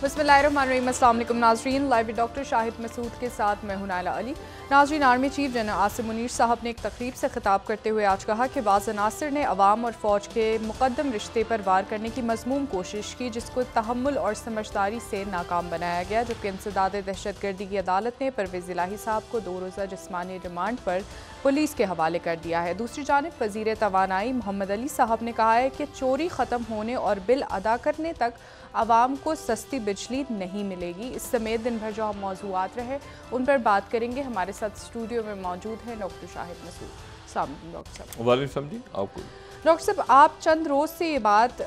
बिस्मिल्लाहिर्रहमानिर्रहीम। अस्सलाम वालेकुम नाज़रीन, live with doctor Shahid Masood के साथ मैं हूं नाइला अली। नाज़रीन, army chief general Asim Munir साहब ने एक तकरीब से खिताब करते हुए आज कहा कि बाज़ अनासिर ने अवाम और फ़ौज के मुक़द्दम रिश्ते पर वार करने की मज़मूम कोशिश की, जिसको तहम्मुल और समझदारी से नाकाम बनाया गया। जबकि इंसदाद दहशतगर्दी की अदालत ने परवेज़ इलाही साहब को 2 रोज़ा जिस्मानी रिमांड पर पुलिस के हवाले कर दिया है। दूसरी जानिब वज़ीर तवानाई मोहम्मद अली साहब ने कहा है कि चोरी ख़त्म होने और बिल अदा करने तक आवाम को सस्ती बिजली नहीं मिलेगी। इस समेत दिन भर जो मौज़ूआत रहे उन पर बात करेंगे। हमारे साथ स्टूडियो में मौजूद है डॉक्टर शाहिद मसूद। अस्सलाम वालेकुम डॉक्टर साहब। वालेकुम जी। आपको डॉक्टर साहब, आप चंद रोज़ से ये बात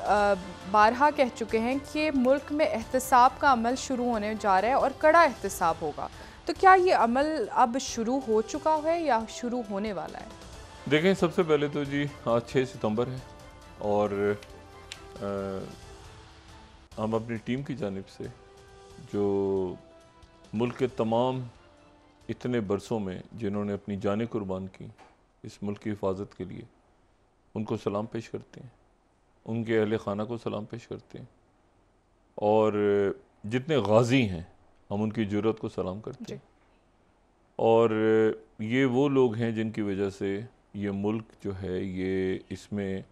बारहा कह चुके हैं कि मुल्क में एहतसाब का अमल शुरू होने जा रहा है और कड़ा एहतसाब होगा, तो क्या ये अमल अब शुरू हो चुका है या शुरू होने वाला है? देखें, सबसे पहले तो जी आज 6 सितंबर है और हम अपनी टीम की जानिब से जो मुल्क के तमाम इतने बरसों में जिन्होंने अपनी जानें कुर्बान की इस मुल्क की हिफाजत के लिए, उनको सलाम पेश करते हैं, उनके अहले खाना को सलाम पेश करते हैं और जितने गाजी हैं हम उनकी जुर्रत को सलाम करते हैं। और ये वो लोग हैं जिनकी वजह से ये मुल्क जो है ये इसमें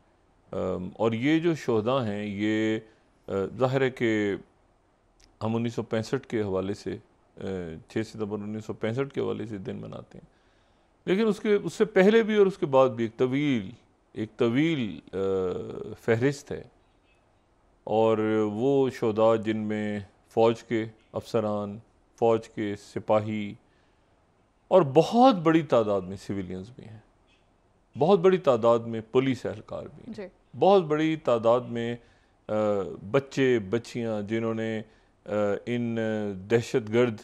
और ये जो शोहदा हैं ये ज़ाहिर है कि हम 1965 के हवाले से 6 सितंबर 1965 के हवाले से दिन मनाते हैं, लेकिन उससे पहले भी और उसके बाद भी एक तवील फहरिस्त है। और वो शोहदा जिनमें फ़ौज के अफसरान, फ़ौज के सिपाही और बहुत बड़ी तादाद में सिविलियंस भी हैं, बहुत बड़ी तादाद में पुलिस एहलकार भी हैं, बहुत बड़ी तादाद में बच्चे बच्चियां जिन्होंने इन दहशतगर्द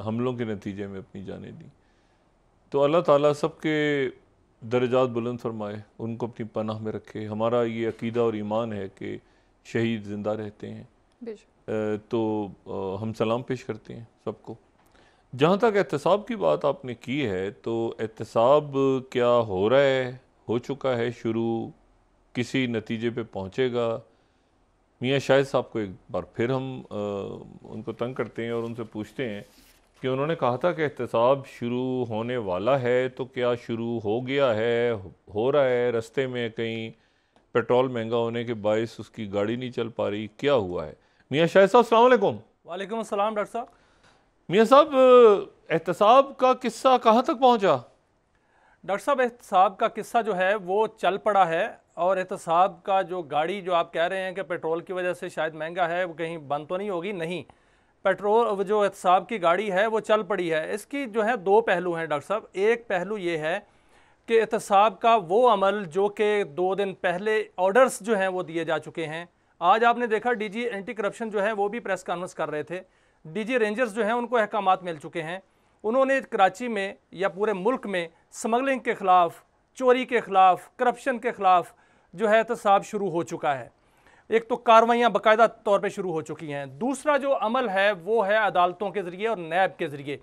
हमलों के नतीजे में अपनी जानें दी। तो अल्लाह ताला सबके दर्जात बुलंद फरमाए, उनको अपनी पनाह में रखे। हमारा ये अकीदा और ईमान है कि शहीद ज़िंदा रहते हैं, तो हम सलाम पेश करते हैं सबको। जहाँ तक एहतसाब की बात आपने की है, तो एहतसाब क्या हो रहा है, हो चुका है शुरू, किसी नतीजे पे पहुँचेगा? मियाँ शाहिद साहब को एक बार फिर हम उनको तंग करते हैं और उनसे पूछते हैं कि उन्होंने कहा था कि एहतसाब शुरू होने वाला है, तो क्या शुरू हो गया है, हो रहा है? रास्ते में कहीं पेट्रोल महंगा होने के बायस उसकी गाड़ी नहीं चल पा रही, क्या हुआ है? मियाँ शाहिद साहब अस्सलाम वालेकुम। वालेकुम अस्सलाम डॉक्टर साहब। मियाँ साहब, एहतसाब का किस्सा कहाँ तक पहुँचा? डॉक्टर साहब, एहतसाब का किस्सा जो है वो चल पड़ा है और एहतसाब का जो गाड़ी जो आप कह रहे हैं कि पेट्रोल की वजह से शायद महंगा है, वो कहीं बंद तो नहीं होगी? नहीं, पेट्रोल जो एहतसाब की गाड़ी है वो चल पड़ी है। इसकी जो है 2 पहलू हैं डॉक्टर साहब। एक पहलू ये है कि एहतसाब का वो अमल जो कि 2 दिन पहले ऑर्डर्स जो हैं वो दिए जा चुके हैं। आज आपने देखा डीजी एंटी करप्शन जो है वो भी प्रेस कॉन्फ्रेंस कर रहे थे। डीजी रेंजर्स जो हैं उनको अहकामात मिल चुके हैं। उन्होंने कराची में या पूरे मुल्क में स्मगलिंग के ख़िलाफ़, चोरी के ख़िलाफ़, करप्शन के ख़िलाफ़ जो है एहतसाब शुरू हो चुका है। एक तो कार्रवाइयाँ बाकायदा तौर पे शुरू हो चुकी हैं। दूसरा जो अमल है वो है अदालतों के ज़रिए और नैब के ज़रिए,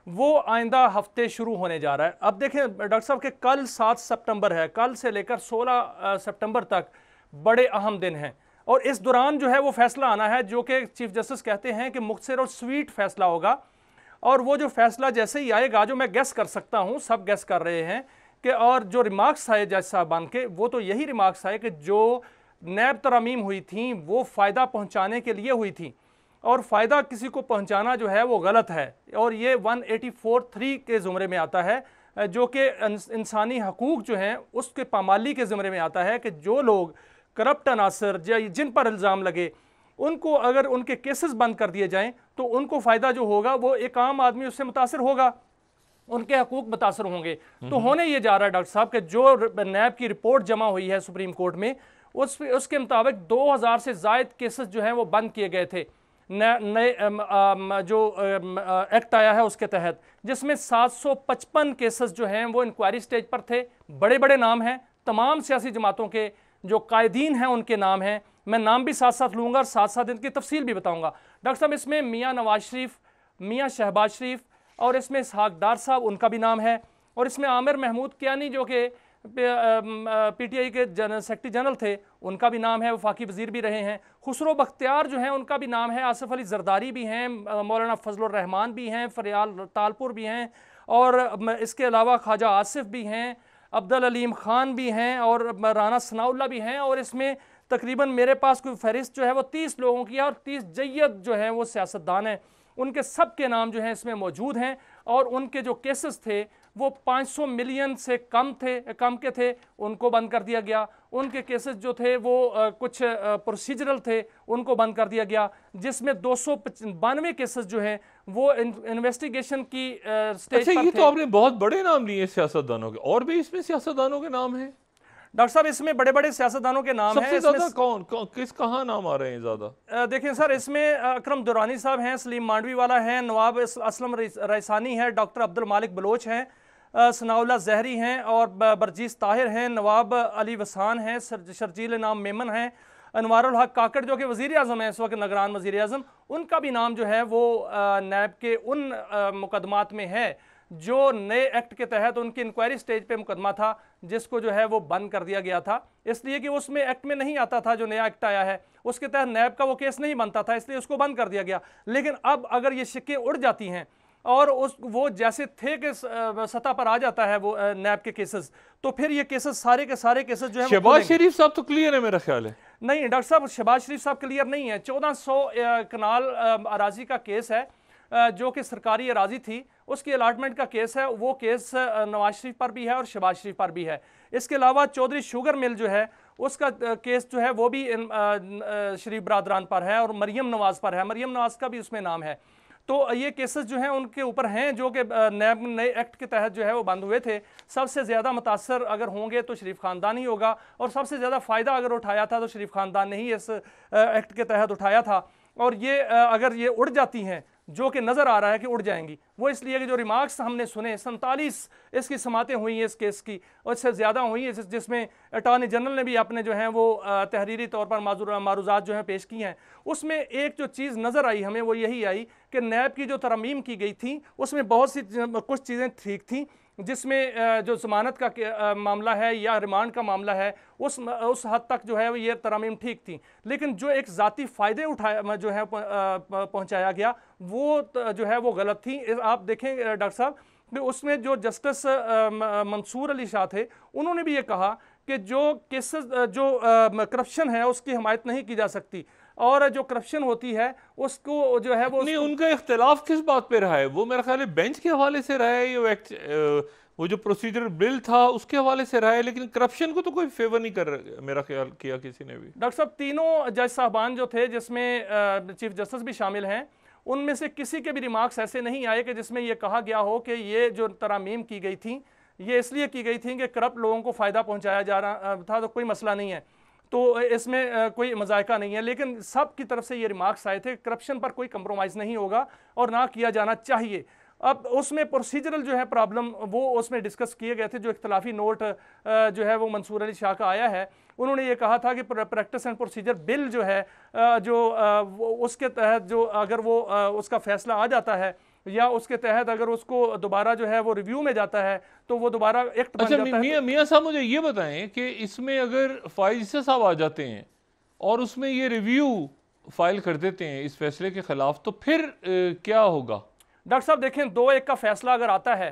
वो आइंदा हफ्ते शुरू होने जा रहा है। अब देखें डॉक्टर साहब कि कल 7 सितंबर है, कल से लेकर 16 सितंबर तक बड़े अहम दिन हैं और इस दौरान जो है वो फैसला आना है जो कि चीफ जस्टिस कहते हैं कि मुख्तसर और स्वीट फैसला होगा। और वो जो फैसला जैसे ही आएगा, जो मैं गेस कर सकता हूँ, सब गेस कर रहे हैं कि, और जो रिमार्क्स आए जज साहबान के, वो तो यही रिमार्क्स आए कि जो नैब तरमीम हुई थी वो फ़ायदा पहुँचाने के लिए हुई थी और फ़ायदा किसी को पहुँचाना जो है वो गलत है और ये 184(3) के ज़ुमरे में आता है, जो कि इंसानी हकूक़ जो हैं उसके पामाली के ज़ुमरे में आता है कि जो लोग करप्ट अनासर जिन पर इल्ज़ाम लगे उनको अगर उनके केसेस बंद कर दिए जाएं तो उनको फ़ायदा जो होगा वो एक आम आदमी उससे मुतासर होगा, उनके हकूक़ मुतासर होंगे। तो होने ये जा रहा है डॉक्टर साहब कि जो नैब की रिपोर्ट जमा हुई है सुप्रीम कोर्ट में, उसके मुताबिक 2000 से ज़ायद केसेस जो हैं वो बंद किए गए थे नए जो एक्ट आया है उसके तहत, जिसमें 755 केसेस जो हैं वो इंक्वायरी स्टेज पर थे। बड़े बड़े नाम हैं, तमाम सियासी जमातों के जो कायदीन हैं उनके नाम हैं। मैं नाम भी साथ साथ लूँगा और साथ साथ इनकी तफसील भी बताऊँगा। डॉक्टर साहब, इसमें मियाँ नवाज शरीफ, मियाँ शहबाज शरीफ और इसमें इसहाक डार साहब, उनका भी नाम है, और इसमें आमिर महमूद कियानी जो कि PTI के सेक्रेटरी जनरल थे, उनका भी नाम है, वफाकी वजीर भी रहे हैं। खुसरो बख्तियार जो हैं उनका भी नाम है, आसिफ अली जरदारी भी हैं, मौलाना फजलुर रहमान भी हैं, फरियाल तालपुर भी हैं, और इसके अलावा ख्वाजा आसिफ भी हैं, अब्दुल अलीम ख़ान भी हैं, और राना सनाउल्ला भी हैं। और इसमें तकरीबन मेरे पास कोई फहरिस्त जो है वो 30 लोगों की है, और 30 जय्यद जो हैं वो सियासतदान हैं, उनके सब के नाम जो हैं इसमें मौजूद हैं। और उनके जो केसेस थे वो 500 मिलियन से कम के थे, उनको बंद कर दिया गया। उनके केसेस जो थे वो कुछ प्रोसीजरल थे, उनको बंद कर दिया गया, जिसमें 292 केसेस जो हैं वो इन्वेस्टिगेशन की स्टेज पर ये थे। तो आपने बहुत बड़े नाम लिए सियासतदानों के, और भी इसमें सियासतदानों के नाम हैं? डॉक्टर साहब इसमें बड़े बड़े सियासतदानों के नाम हैं। सबसे ज्यादा कौन कहाँ नाम आ रहे हैं ज्यादा? देखिए सर, इसमें अकरम दुरानी साहब हैं, सलीम मांडवी वाला है, नवाब असलम रईसानी है, डॉक्टर अब्दुल मालिक बलोच हैं, सनाउल्ला जहरी हैं, और बरजीस ताहिर हैं, नवाब अली वसान हैं, शर्जील नाम मेमन हैं, अनवारुल हक काकड़ जो कि वज़ीर आज़म हैं इस वक्त, निगरान वज़ीर आज़म, उनका भी नाम जो है वो नैब के उन मुकदमात में है जो नए एक्ट के तहत उनकी इंक्वायरी स्टेज पे मुकदमा था, जिसको जो है वो बंद कर दिया गया था, इसलिए कि उसमें एक्ट में नहीं आता था। जो नया एक्ट आया है उसके तहत नैब का वो केस नहीं बनता था, इसलिए उसको बंद कर दिया गया। लेकिन अब अगर ये शिक्के उड़ जाती हैं और वो जैसे थे कि सतह पर आ जाता है वो नैब के केसेस, तो फिर ये केसेस सारे के सारे केसेस जो है शहबाज शरीफ साहब तो क्लियर है मेरा ख्याल है। नहीं डॉक्टर साहब, शहबाज शरीफ साहब क्लियर नहीं है। 1400 कनाल अराजी का केस है, जो कि सरकारी अराजी थी, उसकी अलॉटमेंट का केस है। वो केस नवाज शरीफ पर भी है और शहबाज शरीफ पर भी है। इसके अलावा चौधरी शुगर मिल जो है उसका केस जो है वो भी शरीफ बरादरान पर है, और मरियम नवाज पर है, मरियम नवाज का भी उसमें नाम है। तो ये केसेस जो हैं उनके ऊपर हैं, जो कि नए एक्ट के तहत जो है वो बंद हुए थे। सबसे ज़्यादा मुतासर अगर होंगे तो शरीफ ख़ानदान ही होगा, और सबसे ज़्यादा फ़ायदा अगर उठाया था तो शरीफ ख़ानदान ने ही इस एक्ट के तहत उठाया था। और ये अगर ये उड़ जाती हैं, जो कि नज़र आ रहा है कि उड़ जाएंगी, वो इसलिए कि जो रिमार्क्स हमने सुने, 47 इसकी समातें हुई हैं इस केस की, और इससे ज़्यादा हुई है, जिसमें अटॉर्नी जनरल ने भी अपने जो हैं वो तहरीरी तौर पर मारूज़ात जो हैं पेश की हैं। उसमें एक जो चीज़ नज़र आई हमें वो यही आई कि नैब की जो तरमीम की गई थी उसमें बहुत सी कुछ चीज़ें ठीक थी, जिसमें जो ज़मानत का मामला है या रिमांड का मामला है उस हद तक जो है ये तरमीम ठीक थी। लेकिन जो एक ज़ाती फ़ायदे उठाया जो है पहुँचाया गया वो जो है वो गलत थी। आप देखें डॉक्टर साहब कि उसमें जो जस्टिस मंसूर अली शाह थे, उन्होंने भी ये कहा कि जो केसेस जो करप्शन है उसकी हिमायत नहीं की जा सकती, और जो करप्शन होती है उसको जो है वो नहीं, उनका इख्तिलाफ किस बात पे रहा है? वो मेरा ख्याल है बेंच के हवाले से रहा है, वो जो प्रोसीजर बिल था उसके हवाले से रहा है, लेकिन करप्शन को तो कोई फेवर नहीं कर मेरा ख्याल किया किसी ने भी। डॉक्टर साहब, तीनों जज साहबान जो थे, जिसमें चीफ जस्टिस भी शामिल हैं, उनमें से किसी के भी रिमार्क्स ऐसे नहीं आए कि जिसमें यह कहा गया हो कि ये जो तरमीम की गई थी ये इसलिए की गई थी कि करप्ट लोगों को फ़ायदा पहुंचाया जा रहा था, तो कोई मसला नहीं है, तो इसमें कोई मजायका नहीं है। लेकिन सब की तरफ से ये रिमार्क्स आए थे करप्शन पर कोई कंप्रोमाइज़ नहीं होगा और ना किया जाना चाहिए। अब उसमें प्रोसीजरल जो है प्रॉब्लम वो उसमें डिस्कस किए गए थे। जो इख्तलाफी नोट जो है वो मंसूर अली शाह का आया है, उन्होंने ये कहा था कि प्रैक्टिस एंड प्रोसीजर बिल जो है जो उसके तहत जो अगर वो उसका फैसला आ जाता है या उसके तहत अगर उसको दोबारा जो है वो रिव्यू में जाता है तो वो दोबारा एक्ट बन जाता है। मियां साहब मुझे ये बताएं कि इसमें अगर फाइज साहब आ जाते हैं और उसमें ये रिव्यू फाइल कर देते हैं इस फैसले के खिलाफ, तो फिर क्या होगा? डॉक्टर साहब देखें, 2-1 का फैसला अगर आता है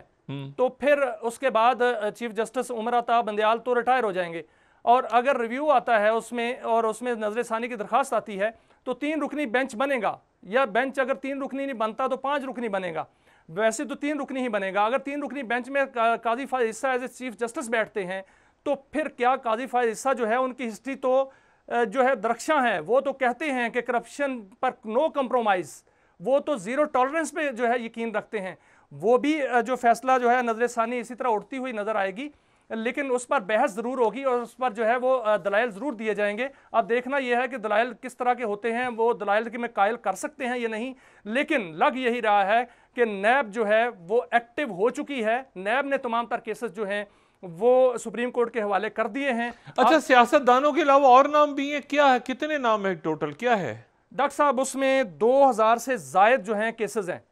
तो फिर उसके बाद चीफ जस्टिस उमर अता बंदयाल तो रिटायर हो जाएंगे, और अगर रिव्यू आता है उसमें और उसमें नजर सानी की दरखास्त आती है तो 3 रुकनी बेंच बनेगा, या बेंच अगर 3 रुकनी नहीं बनता तो 5 रुकनी बनेगा। वैसे तो 3 रुकनी ही बनेगा। अगर 3 रुकनी बेंच में काजी फायज इस्सा एज ए चीफ जस्टिस बैठते हैं तो फिर क्या काजी फायज इस्सा जो है उनकी हिस्ट्री तो जो है दरख्शां है, वो तो कहते हैं कि करप्शन पर नो कंप्रोमाइज़, वो तो ज़ीरो टॉलरेंस पे जो है यकीन रखते हैं। वो भी जो फैसला जो है नजर सानी इसी तरह उठती हुई नज़र आएगी, लेकिन उस पर बहस ज़रूर होगी और उस पर जो है वो दलाइल ज़रूर दिए जाएंगे। अब देखना यह है कि दलाइल किस तरह के होते हैं, वो दलाइल के में कायल कर सकते हैं या नहीं। लेकिन लग यही रहा है कि नैब जो है वो एक्टिव हो चुकी है। नैब ने तमाम तर केसेस जो हैं वो सुप्रीम कोर्ट के हवाले कर दिए हैं। अच्छा, सियासतदानों के अलावा और नाम भी हैं? क्या है, कितने नाम है टोटल, क्या है? डॉक्टर साहब उसमें 2000 से जायद जो हैं केसेस हैं,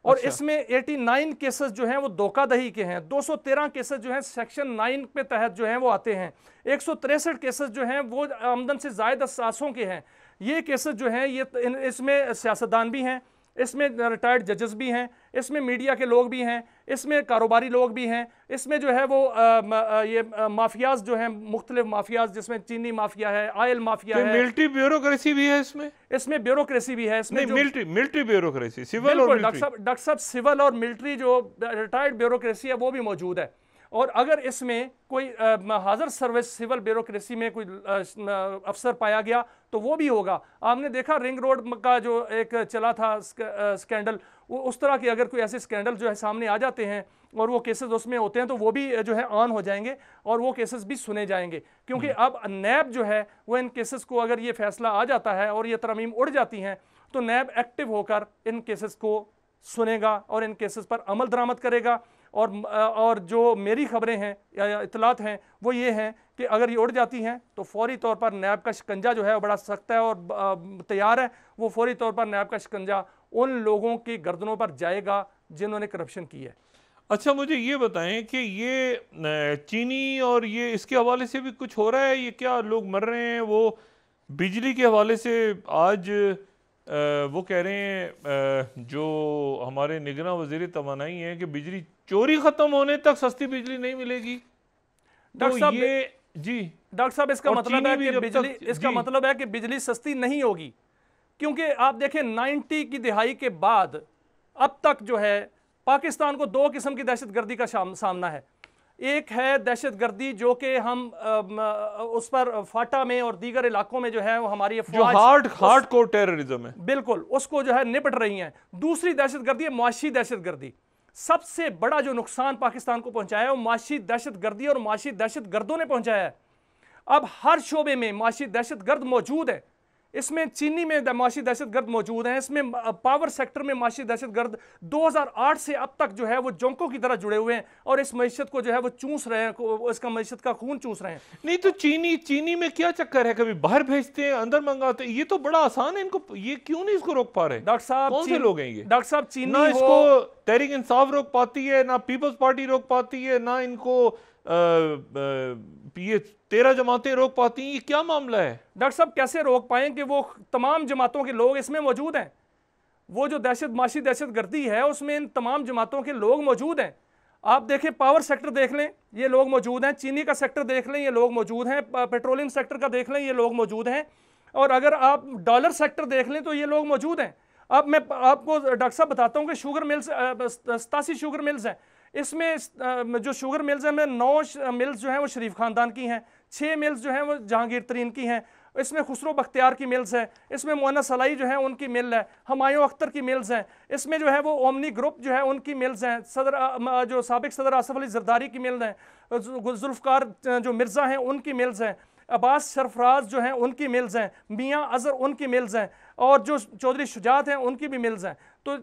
और इसमें 89 केसेस जो हैं वो धोखाधड़ी के हैं, 213 केसेस जो हैं सेक्शन 9 पे तहत जो हैं वो आते हैं, 163 केसेस जो हैं वो आमदन से ज़ायद असासों के हैं। ये केसेस जो हैं ये इसमें सियासतदान भी हैं, इसमें रिटायर्ड जजेस भी हैं, इसमें मीडिया के लोग भी हैं, इसमें कारोबारी लोग भी हैं, इसमें जो है वो ये माफियाज जो हैं, मुख्तलिफ माफियाज, जिसमें चीनी माफिया है, ऑयल माफिया है, मिलिट्री ब्यूरोक्रेसी भी है इसमें ब्यूरोक्रेसी भी है, इसमें मिलिट्री ब्यूरोक्रेसी, सिविल और डॉक्टर साहब सिविल और मिलिट्री जो रिटायर्ड ब्यूरोक्रेसी है वो भी मौजूद है। और अगर इसमें कोई हाजिर सर्विस सिविल ब्यूरोक्रेसी में कोई अफसर पाया गया तो वो भी होगा। आपने देखा रिंग रोड का जो एक चला था स्कैंडल, वो उस तरह के अगर कोई ऐसे स्कैंडल जो है सामने आ जाते हैं और वो केसेस उसमें होते हैं तो वो भी जो है ऑन हो जाएंगे और वो केसेस भी सुने जाएंगे, क्योंकि अब नैब जो है वो इन केसेस को, अगर ये फैसला आ जाता है और ये तरमीम उड़ जाती हैं तो नैब एक्टिव होकर इन केसेस को सुनेगा और इन केसेस पर अमल दरामद करेगा। और जो मेरी खबरें हैं या इतलात हैं वो ये हैं कि अगर ये उड़ जाती हैं तो फौरी तौर पर नैब का शिकंजा जो है वो बड़ा सख्त है और तैयार है। वो फौरी तौर पर नैब का शिकंजा उन लोगों की गर्दनों पर जाएगा जिन्होंने करप्शन की है। अच्छा, मुझे ये बताएं कि ये चीनी और ये इसके हवाले से भी कुछ हो रहा है? ये क्या लोग मर रहे हैं? वो बिजली के हवाले से आज वो कह रहे हैं जो हमारे निगरां वज़ीर तवानाई हैं कि बिजली चोरी खत्म होने तक सस्ती बिजली नहीं मिलेगी। डॉक्टर साहब जी डॉक्टर साहब इसका मतलब है कि बिजली, इसका मतलब है कि बिजली सस्ती नहीं होगी, क्योंकि आप देखें 90 की दिहाई के बाद अब तक जो है पाकिस्तान को दो किस्म की दहशतगर्दी का सामना है। एक है दहशतगर्दी जो कि हम उस पर फाटा में और दीगर इलाकों में जो है वो हमारी हार्ड कोर टेररिज्म है, बिल्कुल उसको जो है निपट रही हैं। दूसरी दहशतगर्दी है मुआशी दहशतगर्दी। सबसे बड़ा जो नुकसान पाकिस्तान को पहुंचाया है वो मुआशी दहशतगर्दी और मुआशी दहशतगर्दों ने पहुंचाया है। अब हर शोबे में मुआशी दहशतगर्द मौजूद है। इसमें चीनी में मुआशी दहशतगर्द मौजूद हैं, इसमें पावर सेक्टर में मुआशी दहशतगर्द 2008 से अब तक जो है वो जोंकों की तरह जुड़े हुए हैं और इस मईशत को जो है वो चूस रहे हैं, इसका मईशत का खून चूस रहे हैं। नहीं तो चीनी में क्या चक्कर है? कभी बाहर भेजते हैं, अंदर मंगाते हैं, ये तो बड़ा आसान है। इनको ये क्यों नहीं इसको रोक पा रहे? डॉक्टर साहब कौन से लोग हैं ये? डॉक्टर साहब चीनी ना इसको तहरीक इंसाफ रोक पाती है, ना पीपल्स पार्टी रोक पाती है, ना इनको ये 13 जमातें रोक पाती हैं। ये क्या मामला है? डॉक्टर साहब कैसे रोक पाएं कि वो तमाम जमातों के लोग इसमें मौजूद हैं। वो जो माशी दहशतगर्दी है उसमें इन तमाम जमातों के लोग मौजूद हैं। आप देखें पावर सेक्टर देख लें, ये लोग मौजूद हैं। चीनी का सेक्टर देख लें, ये लोग मौजूद हैं। पेट्रोलियम सेक्टर का देख लें, ये लोग मौजूद हैं। और अगर आप डॉलर सेक्टर देख लें तो ये लोग मौजूद हैं। अब मैं आपको डॉक्टर साहब बताता हूँ कि शुगर मिल्स 87 शुगर मिल्स हैं। इसमें जो शुगर मिल्स हैं में 9 मिल्स जो हैं वो शरीफ खानदान की हैं, 6 मिल्स जो हैं वो जहांगीर तरीन की हैं। इसमें खुसरो बख्तियार की मिल्स है, इसमें मुअन्ना सलाई जो है उनकी मिल है, हुमायूं अख्तर की मिल्स हैं, इसमें जो है वो ओमनी ग्रुप जो है उनकी मिल्स हैं, जो साबिक सदर आसफ अली जरदारी की मिल हैं, जुल्फकार जो मिर्ज़ा हैं उनकी मिल्स हैं, अब्बास सरफराज जो हैं उनकी मिल्स हैं, मियाँ अजहर उनकी मिल्स हैं और जो चौधरी शुजात हैं उनकी भी मिल्स हैं। तो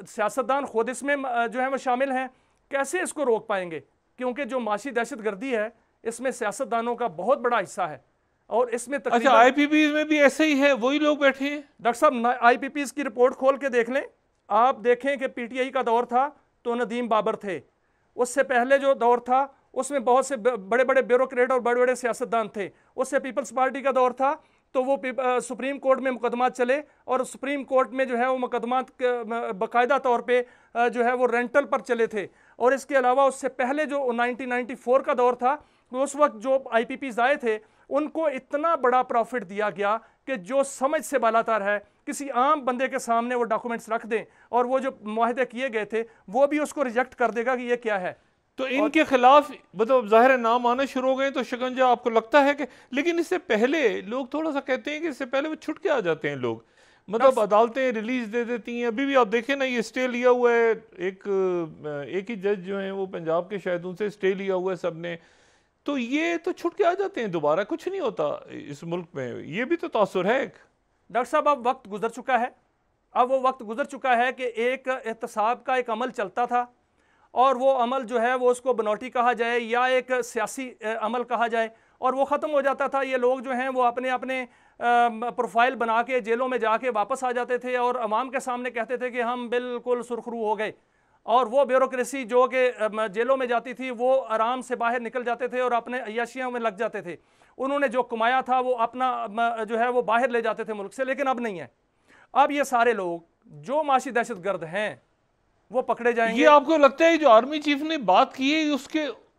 सियासतदान खुद इसमें जो है वो शामिल हैं। कैसे इसको रोक पाएंगे? क्योंकि जो माशी दहशतगर्दी है इसमें सियासतदानों का बहुत बड़ा हिस्सा है और इसमें अच्छा आईपीपीज में भी ऐसे ही है, वही लोग बैठे हैं। डॉक्टर साहब आईपीपीज की रिपोर्ट खोल के देख लें, आप देखें कि पीटीआई का दौर था तो नदीम बाबर थे, उससे पहले जो दौर था उसमें बहुत से बड़े बड़े ब्यूरोक्रेट और बड़े बड़े सियासतदान थे, उससे पीपल्स पार्टी का दौर था तो वो सुप्रीम कोर्ट में मुकदमात चले और सुप्रीम कोर्ट में जो है वो मुकदमात बाकायदा तौर पे जो है वो रेंटल पर चले थे। और इसके अलावा उससे पहले जो 1994 का दौर था उस वक्त जो आईपीपीज आए थे उनको इतना बड़ा प्रॉफिट दिया गया कि जो समझ से बालातर है किसी आम बंदे के सामने वो डॉक्यूमेंट्स रख दें और वो जो मुआहदे किए गए थे वो भी उसको रिजेक्ट कर देगा कि ये क्या है। तो इनके खिलाफ मतलब जाहिर है नाम आने शुरू हो गए तो शिकंजा आपको लगता है कि, लेकिन इससे पहले लोग थोड़ा सा कहते हैं कि इससे पहले वो छुट के आ जाते हैं लोग, मतलब अदालतें रिलीज दे देती हैं। अभी भी आप देखें ना ये स्टे लिया हुआ है, एक ही जज जो हैं वो पंजाब के शायद उनसे स्टे लिया हुआ है सबने, तो ये तो छुट के आ जाते हैं दोबारा, कुछ नहीं होता इस मुल्क में। ये भी तो तासुर है। डॉक्टर साहब अब वक्त गुजर चुका है, अब वो वक्त गुजर चुका है कि एक एहतसाब का एक अमल चलता था और वो अमल जो है वो उसको बनौटी कहा जाए या एक सियासी अमल कहा जाए और वो ख़त्म हो जाता था। ये लोग जो हैं वो अपने अपने प्रोफाइल बना के जेलों में जाके वापस आ जाते थे और अवाम के सामने कहते थे कि हम बिल्कुल सुरखरू हो गए, और वो ब्यूरोक्रेसी जो कि जेलों में जाती थी वो आराम से बाहर निकल जाते थे और अपने अय्याशियों में लग जाते थे। उन्होंने जो कमाया था वो अपना जो है वो बाहर ले जाते थे मुल्क से, लेकिन अब नहीं है। अब ये सारे लोग जो माशी दहशतगर्द हैं वो पकड़े जाएंगे। ये आपको लगता है जो आर्मी चीफ ने बात की है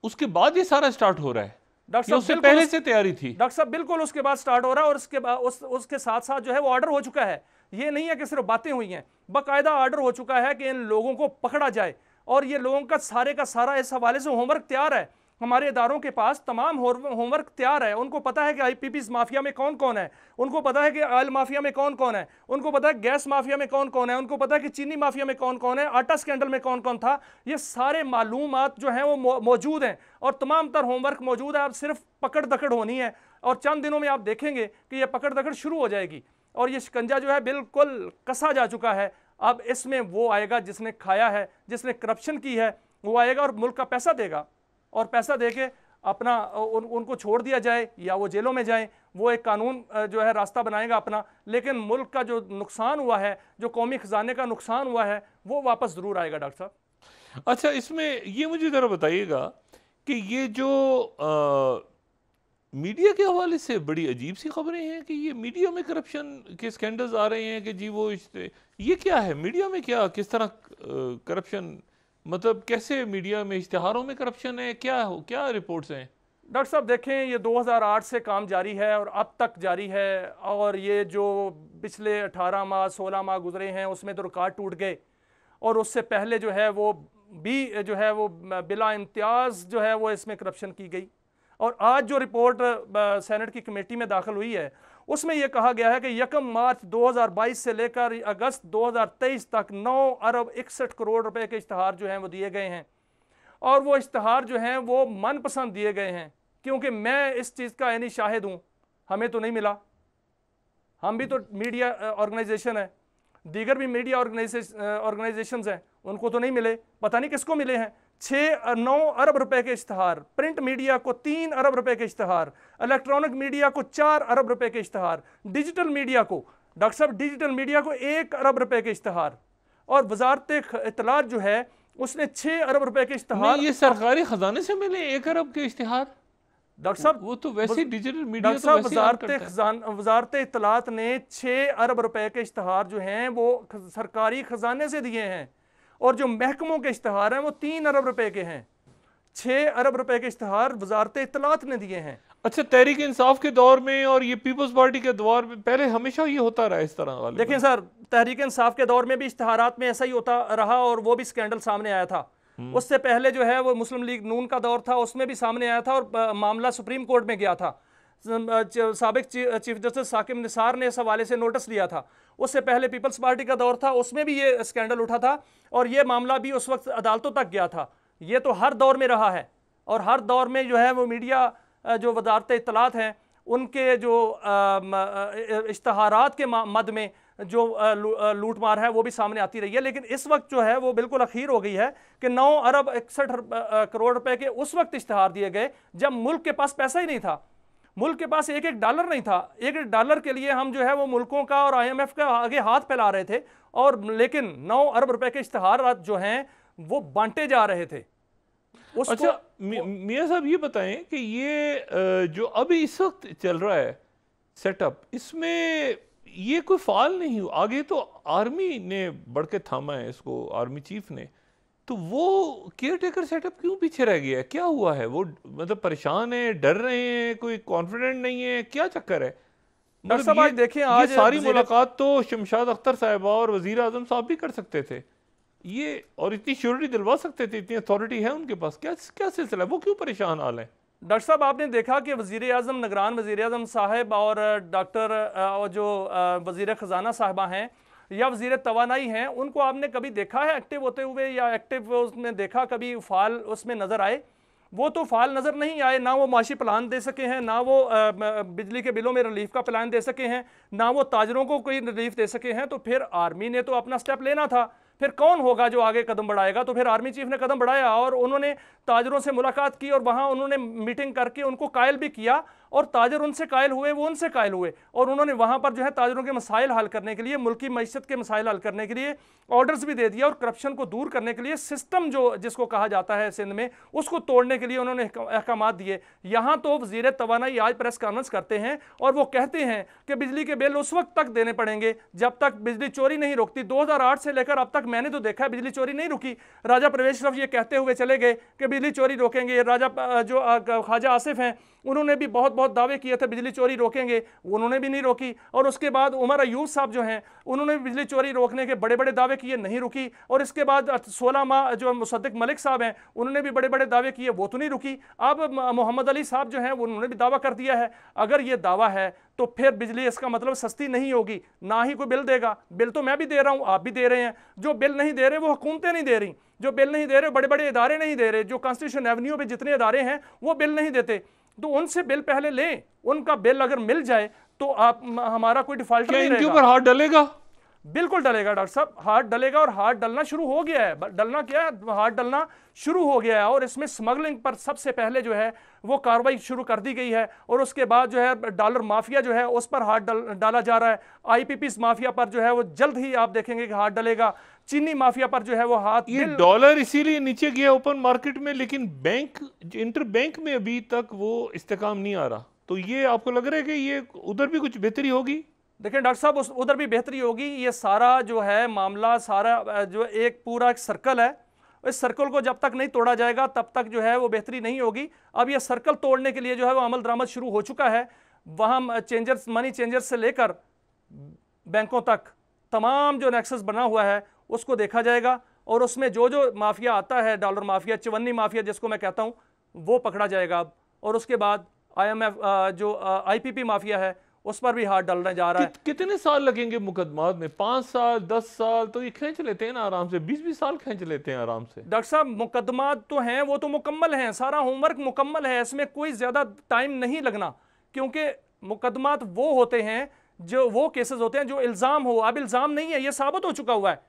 उसके बाद ये सारा स्टार्ट हो रहा है? डॉक्टर साहब उससे पहले से तैयारी थी? डॉक्टर साहब बिल्कुल उसके बाद स्टार्ट हो रहा है, और उसके बाद उसके साथ साथ जो है वो ऑर्डर हो चुका है। ये नहीं है कि सिर्फ बातें हुई हैं, बाकायदा ऑर्डर हो चुका है कि इन लोगों को पकड़ा जाए, और ये लोगों का सारा इस हवाले से होमवर्क तैयार है। हमारे इदारों के पास तमाम होमवर्क तैयार है। उनको पता है कि IPPs माफिया में कौन कौन है, उनको पता है कि ऑयल माफिया में कौन कौन है, उनको पता है गैस माफिया में कौन कौन है, उनको पता है कि चीनी माफिया में कौन कौन है, आटा स्कैंडल में कौन कौन था। ये सारे मालूमात जो हैं वो मौजूद हैं और तमाम तर होमवर्क मौजूद है। अब सिर्फ पकड़ दकड़ होनी है, और चंद दिनों में आप देखेंगे कि ये पकड़ दकड़ शुरू हो जाएगी, और ये शिकंजा जो है बिल्कुल कसा जा चुका है। अब इसमें वो आएगा जिसने खाया है, जिसने करप्शन की है, वो आएगा और मुल्क का पैसा देगा, और पैसा देके अपना उनको छोड़ दिया जाए या वो जेलों में जाएं, वो एक कानून जो है रास्ता बनाएगा अपना। लेकिन मुल्क का जो नुकसान हुआ है, जो कौमी खजाने का नुकसान हुआ है, वो वापस ज़रूर आएगा। डॉक्टर साहब अच्छा, इसमें ये मुझे ज़रा बताइएगा कि ये जो मीडिया के हवाले से बड़ी अजीब सी खबरें हैं कि ये मीडिया में करप्शन के स्कैंडल्स आ रहे हैं कि जी वो ये क्या है मीडिया में, क्या किस तरह करप्शन, मतलब कैसे मीडिया में इश्तिहारों में करप्शन है, क्या रिपोर्ट्स हैं? डॉक्टर साहब देखें, ये 2008 से काम जारी है और अब तक जारी है, और ये जो पिछले 18 माह 16 माह गुजरे हैं उसमें तो रिकॉर्ड टूट गए, और उससे पहले जो है वो भी जो है वो बिला इम्तियाज़ जो है वो इसमें करप्शन की गई। और आज जो रिपोर्ट सेनेट की कमेटी में दाखिल हुई है उसमें यह कहा गया है कि 1 मार्च 2022 से लेकर अगस्त 2023 तक 9 अरब 61 करोड़ रुपए के इश्तहार जो हैं वो दिए गए हैं, और वो इश्तहार जो हैं वो मनपसंद दिए गए हैं, क्योंकि मैं इस चीज़ का यानी शाहिद हूँ। हमें तो नहीं मिला, हम भी तो मीडिया ऑर्गेनाइजेशन है, दीगर भी मीडिया ऑर्गेनाइजेशंस हैं, उनको तो नहीं मिले, पता नहीं किसको मिले हैं। 9 अरब रुपए के इश्तहार, प्रिंट मीडिया को 3 अरब रुपए के इश्तहार, इलेक्ट्रॉनिक मीडिया को 4 अरब रुपए के इश्तहार, डिजिटल मीडिया को डॉक्टर साहब 1 अरब रुपए के इश्तहार, और वजारत इत्तलात जो है उसने 6 अरब रुपए के इश्तहार। ये सरकारी खजाने से मिले 1 अरब के इश्तहार? डॉक्टर साहब वो तो वैसे डिजिटल मीडिया डॉक्टर साहब वजारत इत्तलात ने 6 अरब रुपए के इश्तहार जो हैं वो सरकारी खजाने से दिए हैं, और जो महकमों के इश्तहार हैं वो 3 अरब रुपए के हैं। 6 अरब रुपए के इश्तहार वजारत इत्तलात ने दिए हैं। अच्छा, तहरीक इंसाफ के दौर में और ये पीपल्स पार्टी के दौर में पहले हमेशा ये होता रहा इस तरह वाले? देखिए सर, तहरीक इंसाफ के दौर में भी इश्तहारात में ऐसा ही होता रहा, और वो भी स्कैंडल सामने आया था। उससे पहले जो है वो मुस्लिम लीग नून का दौर था, उसमें भी सामने आया था, और मामला सुप्रीम कोर्ट में गया था। साबिक चीफ जस्टिस साकिब निसार ने इस हवाले से नोटिस लिया था। उससे पहले पीपल्स पार्टी का दौर था, उसमें भी ये स्कैंडल उठा था, और ये मामला भी उस वक्त अदालतों तक गया था। ये तो हर दौर में रहा है, और हर दौर में जो है वो मीडिया जो वजारत इत्तलात हैं उनके जो इश्तहारात के मद में जो लूट मार है वो भी सामने आती रही है। लेकिन इस वक्त जो है वो बिल्कुल अखीर हो गई है कि 9 अरब 61 करोड़ रुपए के उस वक्त इश्तहार दिए गए जब मुल्क के पास पैसा ही नहीं था, मुल्क के पास एक डॉलर नहीं था। एक डॉलर के लिए हम जो है वो मुल्कों का और IMF का आगे हाथ फैला रहे थे, और लेकिन 9 अरब रुपए के इश्तहार जो हैं वो बांटे जा रहे थे। अच्छा मियां साहब, ये बताएं कि ये जो अभी इस वक्त चल रहा है सेटअप, इसमें ये कोई फाल नहीं हुआ? आगे तो आर्मी ने बढ़ के थामा है इसको, आर्मी चीफ ने, तो वो केयर टेकर सेटअप क्यों पीछे रह गया है? क्या हुआ है? वो मतलब परेशान है, डर रहे हैं, कोई कॉन्फिडेंट नहीं है, क्या चक्कर है? डॉक्टर साहब आज देखें, आज सारी मुलाकात तो शमशाद अख्तर साहिबा और वजीर आजम साहब भी कर सकते थे ये, और इतनी श्योरिटी दिलवा सकते थे, इतनी अथॉरिटी है उनके पास। क्या सिलसिला है? वो क्यों परेशान हाल है? डॉक्टर साहब आपने देखा कि वज़ीर आज़म, निगरान वज़ीर आज़म साहब और डॉक्टर और जो वज़ीर ख़जाना साहबा हैं या वज़ीर तवानाई हैं, उनको आपने कभी देखा है एक्टिव होते हुए, या एक्टिव उसमें देखा कभी फाल उसमें नज़र आए? वो तो फाल नज़र नहीं आए। ना वो माशी प्लान दे सके हैं, ना वो बिजली के बिलों में रिलीफ का प्लान दे सके हैं, ना वो ताजरों को कोई रिलीफ दे सके हैं। तो फिर आर्मी ने तो अपना स्टेप लेना था, फिर कौन होगा जो आगे कदम बढ़ाएगा? तो फिर आर्मी चीफ ने कदम बढ़ाया और उन्होंने ताजरों से मुलाकात की और वहां उन्होंने मीटिंग करके उनको कायल भी किया, और ताजर उनसे कायल हुए, वो उनसे कायल हुए, और उन्होंने वहां पर जो है ताजरों के मसाइल हल करने के लिए, मुल्की मईशत के मसाइल हल करने के लिए ऑर्डर्स भी दे दिया, और करप्शन को दूर करने के लिए सिस्टम जो जिसको कहा जाता है सिंध में, उसको तोड़ने के लिए उन्होंने अहकाम दिए। यहां तो वजीर तवानाई आज प्रेस कॉन्फ्रेंस करते हैं और वो कहते हैं कि बिजली के बिल उस वक्त तक देने पड़ेंगे जब तक बिजली चोरी नहीं रुकती। 2008 से लेकर अब तक मैंने तो देखा है बिजली चोरी नहीं रुकी। राजा परवेज अशरफ ये कहते हुए चले गए कि बिजली चोरी रोकेंगे। राजा जो ख्वाजा आसिफ हैं उन्होंने भी बहुत बहुत दावे किए थे बिजली चोरी रोकेंगे, उन्होंने भी नहीं रोकी। और उसके बाद उमर अयूब साहब जो हैं उन्होंने भी बिजली चोरी रोकने के बड़े बड़े दावे किए, नहीं रुकी। और इसके बाद 16 माह जो मुसद्दिक मलिक साहब हैं उन्होंने भी बड़े बड़े दावे किए, वो तो नहीं रुकी। अब मोहम्मद अली साहब जो हैं उन्होंने भी दावा कर दिया है। अगर ये दावा है तो फिर बिजली इसका मतलब सस्ती नहीं होगी, ना ही कोई बिल देगा। बिल तो मैं भी दे रहा हूँ, आप भी दे रहे हैं। जो बिल नहीं दे रहे वो हुकूमतें नहीं दे रही, जो बिल नहीं दे रहे बड़े बड़े इदारे नहीं दे रहे, जो कॉन्स्टिट्यूशन एवेन्यू पे जितने इदारे हैं वो बिल नहीं देते, तो उनसे बिल पहले लें। उनका बिल अगर मिल जाए तो आप हमारा कोई डिफॉल्टर नहीं रहेगा। इनके ऊपर हाथ डलेगा? बिल्कुल डलेगा डॉक्टर साहब, हाथ डलेगा, और हाथ डलना शुरू हो गया है। डलना क्या है, हाथ डलना शुरू हो गया है। और इसमें स्मगलिंग पर सबसे पहले जो है वो कार्रवाई शुरू कर दी गई है, और उसके बाद जो है डॉलर माफिया जो है उस पर हाथ डाला जा रहा है। आईपीपी माफिया पर जो है वो जल्द ही आप देखेंगे कि हाथ डलेगा। चीनी माफिया पर जो है वो हाथ, ये डॉलर इसीलिए नीचे गया ओपन मार्केट में, लेकिन बैंक इंटर बैंक में अभी तक वो इस्तेकाम नहीं आ रहा। तो ये आपको लग रहा है कि ये उधर भी कुछ बेहतरी होगी? देखिए डॉक्टर साहब, उधर भी बेहतरी होगी। ये सारा जो है मामला, सारा जो एक पूरा एक सर्कल है, इस सर्कल को जब तक नहीं तोड़ा जाएगा तब तक जो है वो बेहतरी नहीं होगी। अब ये सर्कल तोड़ने के लिए जो है वो अमल दरामद शुरू हो चुका है। वहाँ चेंजर्स, मनी चेंजर्स से लेकर बैंकों तक तमाम जो नेक्सस बना हुआ है उसको देखा जाएगा, और उसमें जो जो माफिया आता है, डॉलर माफिया, चवन्नी माफिया जिसको मैं कहता हूँ, वो पकड़ा जाएगा अब। और उसके बाद IMF जो IPP माफिया है उस पर भी हाथ डालने जा रहा है। कितने साल लगेंगे मुकदमात में? 5 साल, 10 साल तो ये खींच लेते हैं ना आराम से, 20-20 साल खींच लेते हैं आराम से। डॉक्टर साहब मुकदमात तो हैं, वो तो मुकम्मल हैं, सारा होमवर्क मुकम्मल है, इसमें कोई ज्यादा टाइम नहीं लगना, क्योंकि मुकदमात वो होते हैं जो वो केसेस होते हैं जो इल्जाम हो। अब इल्जाम नहीं है, ये साबित हो चुका हुआ है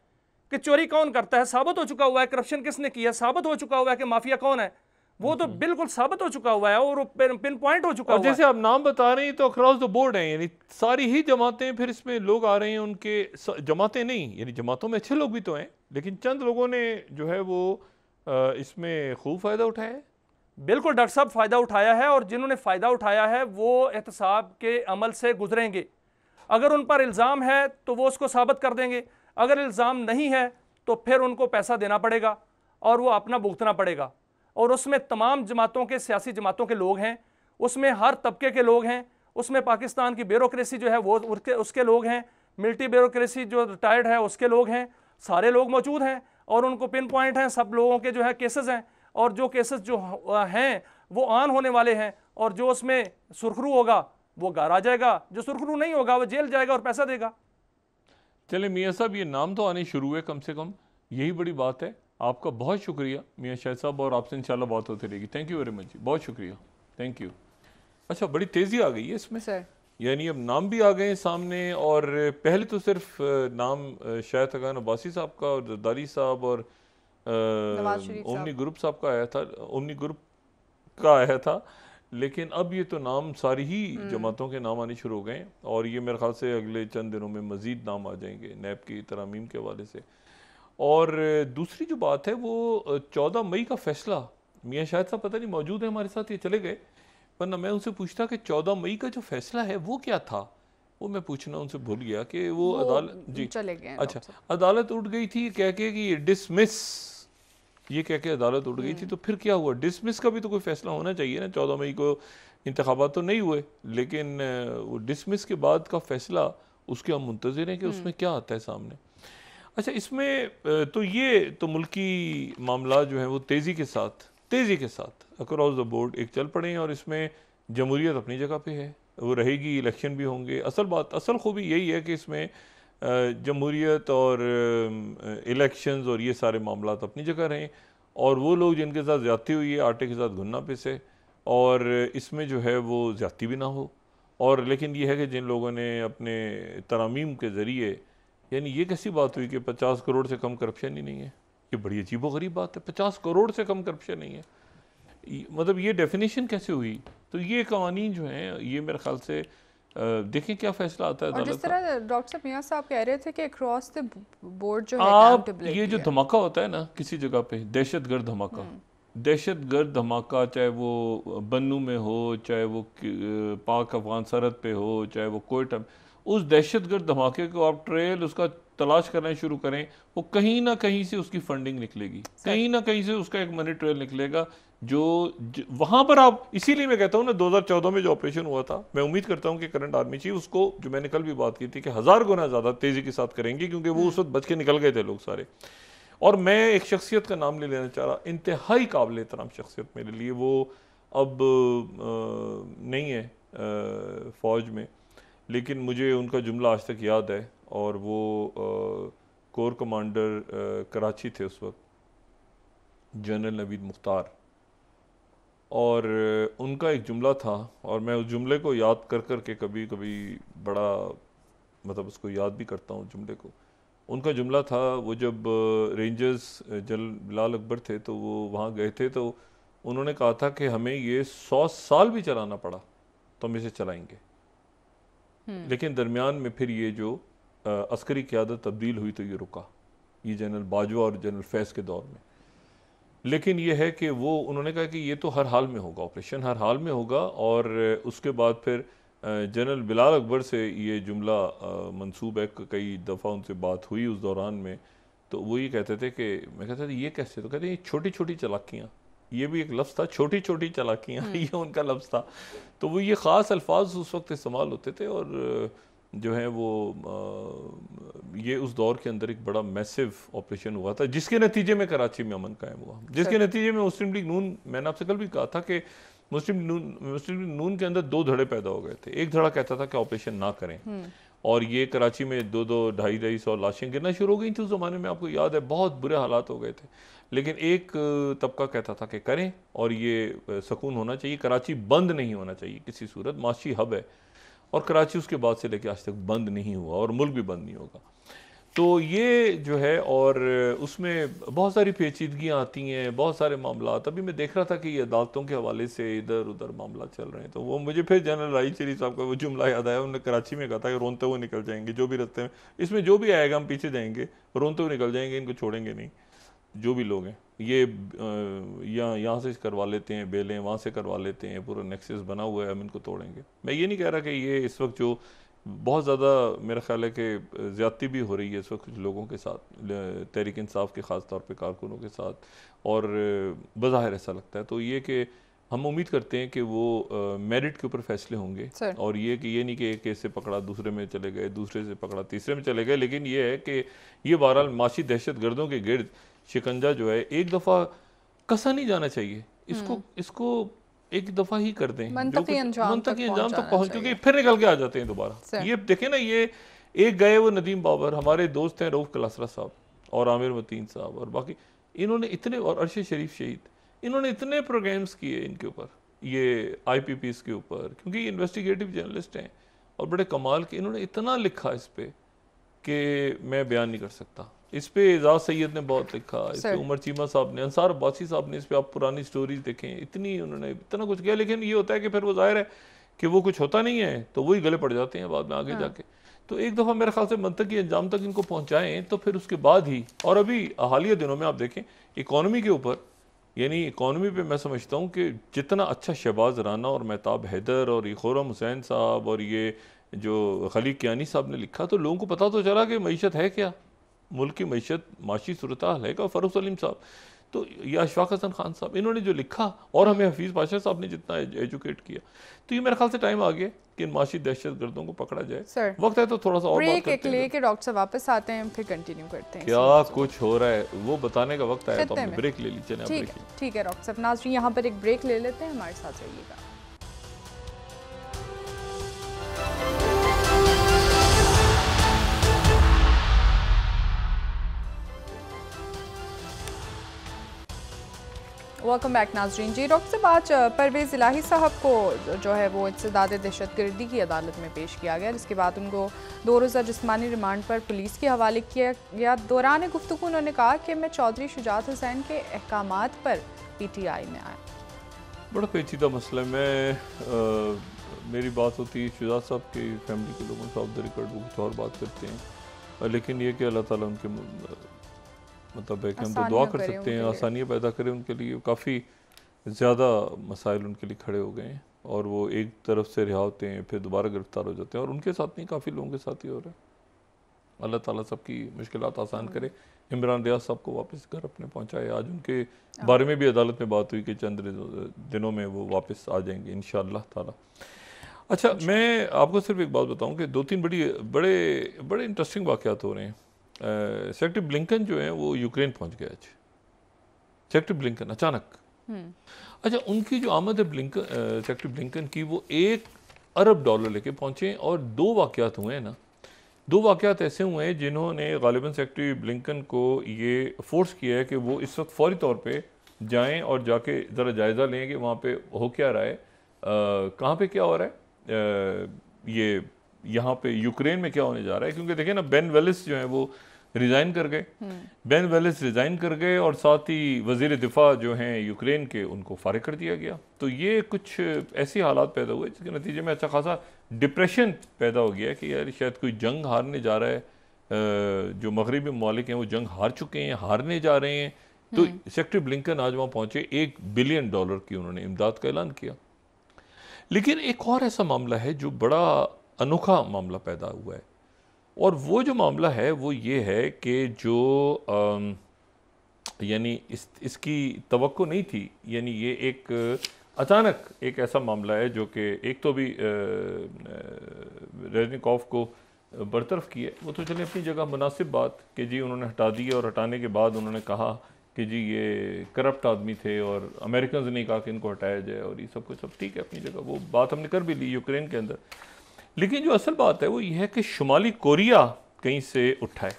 कि चोरी कौन करता है, साबित हो चुका हुआ है करप्शन किसने किया, साबित हो चुका हुआ है कि माफिया कौन है, वो तो बिल्कुल साबित हो चुका हुआ है और पिन पॉइंट हो चुका और हुआ है। जैसे आप नाम बता रहे हैं तो अक्रॉस द बोर्ड हैं, यानी सारी ही जमातें, फिर इसमें लोग आ रहे हैं उनके जमातें नहीं, यानी जमातों में अच्छे लोग भी तो हैं, लेकिन चंद लोगों ने जो है वो इसमें खूब फ़ायदा उठाया है। बिल्कुल डॉक्टर साहब, फ़ायदा उठाया है, और जिन्होंने फ़ायदा उठाया है वो एहतसाब के अमल से गुजरेंगे। अगर उन पर इल्ज़ाम है तो वो उसको साबित कर देंगे, अगर इल्ज़ाम नहीं है तो फिर उनको पैसा देना पड़ेगा और वो अपना भुगतना पड़ेगा। और उसमें तमाम जमातों के, सियासी जमातों के लोग हैं, उसमें हर तबके के लोग हैं, उसमें पाकिस्तान की ब्यूरोक्रेसी जो है वो उसके लोग हैं, मिलिट्री ब्यूरोक्रेसी जो रिटायर्ड है उसके लोग हैं, सारे लोग मौजूद हैं और उनको पिन पॉइंट हैं, सब लोगों के जो है केसेस हैं, और जो केसेस जो हैं वो ऑन होने वाले हैं, और जो उसमें सुरखरू होगा वो घर आ जाएगा, जो सुरखरू नहीं होगा वो जेल जाएगा और पैसा देगा। चले मियाँ साहब, ये नाम तो आने शुरू हुए कम से कम, यही बड़ी बात है। आपका बहुत शुक्रिया मियाँ शाहिद साहब, और आपसे इंशाल्लाह बात होती रहेगी। थैंक यू वेरी मच जी, बहुत शुक्रिया, थैंक यू। अच्छा, बड़ी तेज़ी आ गई है इसमें सर, यानी अब नाम भी आ गए सामने, और पहले तो सिर्फ नाम शायद अगान अब्बासी साहब का और जरदारी साहब और ओमनी ग्रुप साहब का आया था, ओमनी ग्रुप का आया था, लेकिन अब ये तो नाम सारी ही जमातों के नाम आने शुरू हो गए, और ये मेरे ख्याल से अगले चंद दिनों में मज़ीद नाम आ जाएंगे नैब की तरामीम के हवाले से। और दूसरी जो बात है वो 14 मई का फैसला, मियाँ शायद साहब पता नहीं मौजूद है हमारे साथ, ये चले गए, वरना मैं उनसे पूछता कि 14 मई का जो फैसला है वो क्या था, वो मैं पूछना उनसे भूल गया कि वो अदालत जी चले गए। अच्छा, अदालत उठ गई थी कह के कि डिसमिस, ये कह के अदालत उठ गई थी, तो फिर क्या हुआ? डिसमिस का भी तो कोई फैसला होना चाहिए ना। 14 मई को इंतखाबात तो नहीं हुए, लेकिन वो डिसमिस के बाद का फैसला, उसके हम मुंतज़िर हैं कि उसमें क्या आता है सामने। अच्छा, इसमें तो ये तो मुल्की मामला जो है वो तेज़ी के साथ अक्रॉस द बोर्ड एक चल पड़े हैं, और इसमें जमहूरियत अपनी जगह पे है, वो रहेगी, इलेक्शन भी होंगे। असल खूबी यही है कि इसमें जमहूरियत और इलेक्शंस और ये सारे मामला अपनी जगह रहें, और वो लोग जिनके साथ ज़्यादती हुई है आटे के साथ घुनना पिसे, और इसमें जो है वो ज़्यादती भी ना हो। और लेकिन ये है कि जिन लोगों ने अपने तरामीम के ज़रिए यानी ये कैसी बात हुई कि 50 करोड़ से कम करप्शन ही नहीं है? ये बड़ी अजीबोगरीब बात है, 50 करोड़ से कम करप्शन नहीं है, मतलब ये डेफिनेशन कैसे हुई? तो ये कवानीन जो हैं ये मेरे ख्याल से देखें क्या फैसला आता है और अदालत जिस तरह डॉक्टर साहब मियां साहब कह रहे थे कि अक्रॉस द बोर्ड जो है आप accountability ये जो है। धमाका होता है ना किसी जगह पे, दहशतगर्द धमाका, दहशतगर्द धमाका, चाहे वो बन्नू में हो, चाहे वो पाक अफगान सरहद पे हो, चाहे वो कोयटा, उस दहशतगर्द धमाके को आप ट्रेल उसका तलाश करना शुरू करें, वो कहीं ना कहीं से उसकी फंडिंग निकलेगी, कहीं ना कहीं से उसका एक मनी ट्रेल निकलेगा जो वहां पर आप, इसीलिए मैं कहता हूँ ना 2014 में जो ऑपरेशन हुआ था, मैं उम्मीद करता हूँ कि करंट आर्मी चीफ उसको, जो मैंने कल भी बात की थी, कि 1000 गुना ज्यादा तेजी के साथ करेंगे, क्योंकि वो उस वक्त बच के निकल गए थे लोग सारे। और मैं एक शख्सियत का नाम ले लेना चाह रहा, इंतहाई काबिल एहतराम शख्सियत मेरे लिए, वो अब नहीं है फौज में, लेकिन मुझे उनका जुमला आज तक याद है, और वो कोर कमांडर कराची थे उस वक्त, जनरल नवीद मुख्तार, और उनका एक जुमला था, और मैं उस जुमले को याद कर कर के कभी कभी बड़ा मतलब उसको याद भी करता हूँ जुमले को। उनका जुमला था, वो जब रेंजर्स जनरल बिलाल अकबर थे तो वो वहाँ गए थे, तो उन्होंने कहा था कि हमें ये 100 साल भी चलाना पड़ा तो हम इसे चलाएंगे, लेकिन दरमियान में फिर ये जो अस्करी क़यादत तब्दील हुई तो ये रुका, ये जनरल बाजवा और जनरल फैज़ के दौर में। लेकिन ये है कि वो उन्होंने कहा कि ये तो हर हाल में होगा, ऑपरेशन हर हाल में होगा, और उसके बाद फिर जनरल बिलाल अकबर से ये जुमला मंसूब है, कई दफ़ा उनसे बात हुई उस दौरान में, तो वो ये कहते थे कि, मैं कहता था ये कैसे, तो कहते हैं ये छोटी छोटी चालाकियाँ, ये भी एक लफ्ज़ था, छोटी छोटी चालाकियाँ, ये उनका लफ्ज़ था। तो वो ये ख़ास अल्फाज उस वक्त इस्तेमाल होते थे, और जो है वो ये उस दौर के अंदर एक बड़ा मैसिव ऑपरेशन हुआ था, जिसके नतीजे में कराची में अमन कायम हुआ, जिसके नतीजे में मुस्लिम लीग नून, मैंने आपसे कल भी कहा था कि मुस्लिम लीग नून के अंदर 2 धड़े पैदा हो गए थे। एक धड़ा कहता था कि ऑपरेशन ना करें, और ये कराची में 2-2, 250-250 लाशें गिरना शुरू हो गई थी उस ज़माने में, आपको याद है, बहुत बुरे हालात हो गए थे। लेकिन एक तबका कहता था कि करें, और ये सुकून होना चाहिए, कराची बंद नहीं होना चाहिए किसी सूरत, माशी हब है, और कराची उसके बाद से लेकर आज तक बंद नहीं हुआ, और मुल्क भी बंद नहीं होगा। तो ये जो है, और उसमें बहुत सारी पेचीदगियाँ आती हैं, बहुत सारे मामला। अभी मैं देख रहा था कि ये अदालतों के हवाले से इधर उधर मामला चल रहे हैं, तो वो मुझे फिर जनरल राई चेरी साहब का वो जुमला याद आया, उन्होंने कराची में कहा था कि रोनते हुए निकल जाएंगे, जो भी रास्ते में, इसमें जो भी आएगा हम पीछे जाएंगे, रोनते हुए निकल जाएंगे, इनको छोड़ेंगे नहीं, जो भी लोग हैं। ये यहाँ से करवा लेते हैं बेलें, वहाँ से करवा लेते हैं, पूरा नेक्सस बना हुआ है, हम इनको तोड़ेंगे। मैं ये नहीं कह रहा कि ये इस वक्त जो बहुत ज़्यादा मेरा ख्याल है कि ज़्यादती भी हो रही है इस वक्त कुछ लोगों के साथ, तहरीक इंसाफ के ख़ास तौर पे कारकुनों के साथ, और बज़ाहिर ऐसा लगता है, तो ये कि हम उम्मीद करते हैं कि वो मेरिट के ऊपर फैसले होंगे, और ये कि ये नहीं कि एक केस से पकड़ा दूसरे में चले गए, दूसरे से पकड़ा तीसरे में चले गए, लेकिन ये है कि ये बहरहाल माशी दहशत गर्दों के गिर्द शिकंजा जो है एक दफ़ा कसा नहीं जाना चाहिए, इसको एक दफ़ा ही कर दें, मंतकी अंजाम तक पहुंच, क्योंकि फिर निकल के आ जाते हैं दोबारा। ये देखें ना, ये एक गए वो नदीम बाबर, हमारे दोस्त हैं रऊफ कलासरा साहब और आमिर मतीन साहब, और बाकी इन्होंने इतने, और अरशद शरीफ शहीद, इन्होंने इतने प्रोग्राम्स किए इनके ऊपर, ये IPPs के ऊपर, क्योंकि इन्वेस्टिगेटिव जर्नलिस्ट हैं और बड़े कमाल के, इन्होंने इतना लिखा इस पर कि मैं बयान नहीं कर सकता। इस पे एजाज सैयद ने बहुत लिखा, इस पे उमर चीमा साहब ने, अंसार अब्बासी साहब ने, इस पे आप पुरानी स्टोरीज देखें, इतनी उन्होंने इतना कुछ किया। लेकिन ये होता है कि फिर वो जाहिर है कि वो कुछ होता नहीं है, तो वही गले पड़ जाते हैं बाद में आगे जाके। तो एक दफ़ा मेरे ख्याल से मंतकी अंजाम तक इनको पहुँचाएँ, तो फिर उसके बाद ही, और अभी हालिया दिनों में आप देखें इकॉनमी के ऊपर, यानी इकॉनमी पे मैं समझता हूँ कि जितना अच्छा शहबाज राना और महताब हैदर और ये खुर्रम हुसैन साहब और ये जो खलीक कियानी साहब ने लिखा, तो लोगों को पता तो चला कि मईशत है क्या, मुल्क की मईशत माशी सूरत हाल है का। फ़रूख सलीम साहब, तो या अशफाक हसन खान साहब, इन्होंने जो लिखा, और हमें हफीज़ पाशा साहब ने जितना एजुकेट किया, तो ये मेरे ख्याल से टाइम आ गया कि इन माशी दहशत गर्दों को पकड़ा जाए। वक्त है तो थोड़ा सा और बात करते हैं। के डॉक्टर साहब वापस आते हैं, फिर कंटिन्यू करते हैं क्या कुछ हो रहा है वो बताने का वक्त आया, तो हम ब्रेक ले लीजिए। ठीक है डॉक्टर साहब, नाज़रीन यहाँ पर एक ब्रेक ले लेते हैं, हमारे साथ रहिएगा। वेलकम बैक नाजरीन। जी डॉक्टर साहब, आज परवेज़ इलाही साहब को जो है वो इंसदाद दहशतगर्दी की अदालत में पेश किया गया, जिसके बाद उनको 2 रोज़ा जिस्मानी रिमांड पर पुलिस के हवाले किया गया। दौरान गुफ्तगू उन्होंने कहा कि मैं चौधरी शुजात हुसैन के अहकामात पर PTI में आया। बड़ा पेचीदा मसला है। मेरी बात होती है शुजात साहब की फैमिली के लोगों से, ऑफ द रिकॉर्ड वो कुछ और बात करते हैं, लेकिन ये कि अल्लाह ताला उनके मतलब है कि हम तो दुआ कर सकते हैं, आसानियाँ पैदा करें उनके लिए। काफ़ी ज़्यादा मसाइल उनके लिए खड़े हो गए हैं और वो एक तरफ से रिहा होते हैं फिर दोबारा गिरफ्तार हो जाते हैं, और उनके साथ नहीं काफ़ी लोगों के साथ ही हो रहा है। अल्लाह ताला सबकी मुश्किलात आसान करे। इमरान रियाज साहब को वापस घर अपने पहुँचाए। आज उनके बारे में भी अदालत में बात हुई कि चंद दिनों में वो वापस आ जाएंगे इंशाअल्लाह ताला। अच्छा, मैं आपको सिर्फ एक बात बताऊं कि 2-3 बड़े इंटरेस्टिंग वाक़यात हो रहे हैं। सेक्रेटरी ब्लिंकन जो है वो यूक्रेन पहुंच गया आज। सेक्रेटरी ब्लिंकन अचानक, अच्छा उनकी जो आमद है सेक्रेटरी ब्लिंकन की, वो $1 अरब लेके पहुंचे, और 2 वाक़यात हुए हैं ना, 2 वाक़यात ऐसे हुए हैं जिन्होंने गालिबन सेक्रेटरी ब्लिंकन को ये फोर्स किया है कि वो इस वक्त फौरी तौर पे जाएं और जाके ज़रा जायज़ा लें कि वहाँ पे हो क्या रहा है, कहाँ पे क्या हो रहा है, ये यहाँ पे यूक्रेन में क्या होने जा रहा है। क्योंकि देखिए ना, बेन वेलिस जो है वो रिज़ाइन कर गए। बेन वेलिस रिज़ाइन कर गए और साथ ही वज़ीर दिफा जो हैं यूक्रेन के, उनको फारिग कर दिया गया। तो ये कुछ ऐसी हालात पैदा हुए जिसके नतीजे में अच्छा खासा डिप्रेशन पैदा हो गया कि यार शायद कोई जंग हारने जा रहा है। जो मगरबी ममालिक हैं वो जंग हार चुके हैं, हारने जा रहे हैं। तो सेक्रेटरी ब्लिंकन आज वहाँ पहुँचे, $1 बिलियन की उन्होंने इमदाद का ऐलान किया। लेकिन एक और ऐसा मामला है जो बड़ा अनोखा मामला पैदा हुआ है, और वो जो मामला है वो ये है कि जो यानी इसकी तवक्को नहीं थी, यानी ये एक अचानक एक ऐसा मामला है जो कि एक तो भी रेजनिकॉफ को बरतरफ किया, वो तो चले अपनी जगह मुनासिब बात कि जी उन्होंने हटा दिया, और हटाने के बाद उन्होंने कहा कि जी ये करप्ट आदमी थे और अमेरिकन ने कहा कि इनको हटाया जाए, और ये सब कुछ सब ठीक है अपनी जगह, वो बात हमने कर भी ली यूक्रेन के अंदर। लेकिन जो असल बात है वो ये है कि शुमाली कोरिया कहीं से उठा है,